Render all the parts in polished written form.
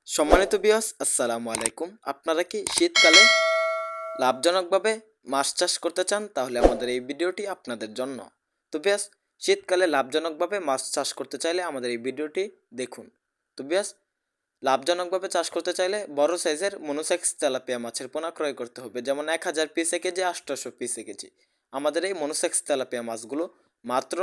সম্মানিত ভিউয়ার্স, আসসালামু আলাইকুম। আপনারা কি শীতকালে লাভজনকভাবে মাছ চাষ করতে চান? তাহলে আমাদের এই ভিডিওটি আপনাদের জন্য। তো ভিউয়ার্স, শীতকালে লাভজনকভাবে মাছ চাষ করতে চাইলে আমাদের এই ভিডিওটি দেখুন। তো ভিউয়ার্স, লাভজনকভাবে চাষ করতে চাইলে বড় সাইজের মনোসেক্স তেলাপিয়া মাছের পোনা ক্রয় করতে হবে, যেমন 1000 পিসে কেজি, 800 পিসে কেজি। আমাদের এই মনোসেক্স তেলাপিয়া মাছগুলো মাত্র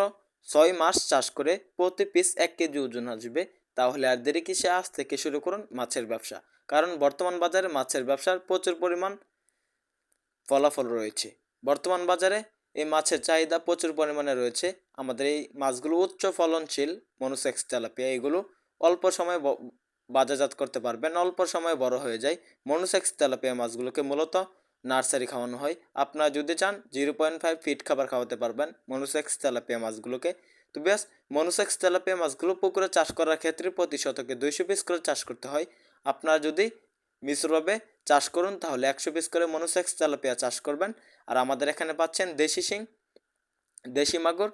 6 মাস চাষ করে প্রতি পিস 1 কেজি ওজন আসবে। তাহলে আর দেরি কিসে, আজ থেকে শুরু করুন মাছের ব্যবসা। কারণ বর্তমান বাজারে মাছের ব্যবসার প্রচুর পরিমাণ ফলাফল রয়েছে। বর্তমান বাজারে এই মাছের চাহিদা প্রচুর পরিমাণে রয়েছে। আমাদের এই মাছগুলো উচ্চ ফলনশীল মনোসেক্স তেলাপিয়া, এগুলো অল্প সময়ে বাজারজাত করতে পারবেন, অল্প সময়ে বড় হয়ে যায়। মনোসেক্স তেলাপিয়া মাছগুলোকে মূলত নার্সারি খাওয়ানো হয়। আপনারা যদি চান 0.5 ফিট খাবার খাওয়াতে পারবেন মনোসেক্স তেলাপিয়া মাছগুলোকে। তো ব্যাস, মনোসেক্স তেলাপিয়া মাছগুলো পুকুরে চাষ করার ক্ষেত্রে প্রতি শতকে 200 পিস করে চাষ করতে হয়। আপনারা যদি মিশ্রভাবে চাষ করুন তাহলে 100 পিস করে মনোসেক্স তেলাপিয়া চাষ করবেন। আর আমাদের এখানে পাচ্ছেন দেশি শিং, দেশি মাগুর,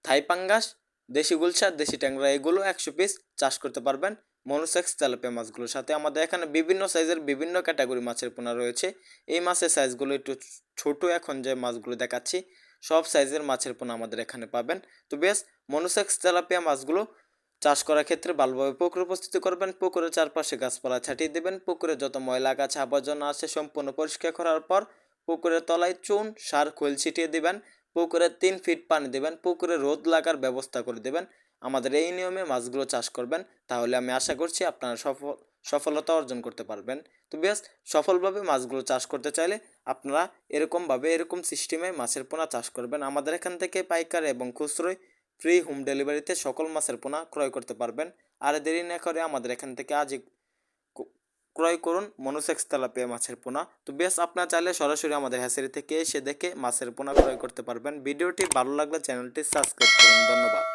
থাই পাঙ্গাস, দেশি গুলশা, দেশি ট্যাংরা, এগুলো 100 পিস চাষ করতে পারবেন মনোসেক্স তেলাপিয়া মাছগুলোর সাথে। আমাদের এখানে বিভিন্ন সাইজের বিভিন্ন ক্যাটাগরি মাছের পোনা রয়েছে। এই মাছের সাইজগুলো একটু ছোট, এখন যে মাছগুলো দেখাচ্ছি সব সাইজের মাছের পোনা আমাদের এখানে পাবেন। তো বেশ, মনোসেক্স তেলাপিয়া মাছগুলো চাষ করার ক্ষেত্রে ভালোভাবে পুকুর প্রস্তুতি করবেন। পুকুরের চারপাশে গাছপালা ছাটিয়ে দেবেন। পুকুরে যত ময়লা গাছ আবর্জনা আছে সম্পূর্ণ পরিষ্কার করার পর পুকুরের তলায় চুন, সার, খৈল ছিটিয়ে দেবেন। পুকুরে 3 ফিট পানি দেবেন। পুকুরে রোদ লাগার ব্যবস্থা করে দেবেন। আমাদের এই নিয়মে মাছগুলো চাষ করবেন, তাহলে আমি আশা করছি আপনারা সফলতা অর্জন করতে পারবেন। তো বেশ, সফলভাবে মাছগুলো চাষ করতে চাইলে আপনারা এরকম সিস্টেমে মাছের পোনা চাষ করবেন। আমাদের এখান থেকে পাইকারি এবং খুচরোয় ফ্রি হোম ডেলিভারিতে সকল মাছের পোনা ক্রয় করতে পারবেন। আর দেরি না করে আমাদের এখান থেকে আজই ক্রয় করুন মনোসেক্স তেলাপিয়া মাছের পোনা। তো বেশ, আপনারা চাইলে সরাসরি আমাদের হ্যাচারি থেকে এসে দেখে মাছের পোনা ক্রয় করতে পারবেন। ভিডিওটি ভালো লাগলে চ্যানেলটি সাবস্ক্রাইব করুন। ধন্যবাদ।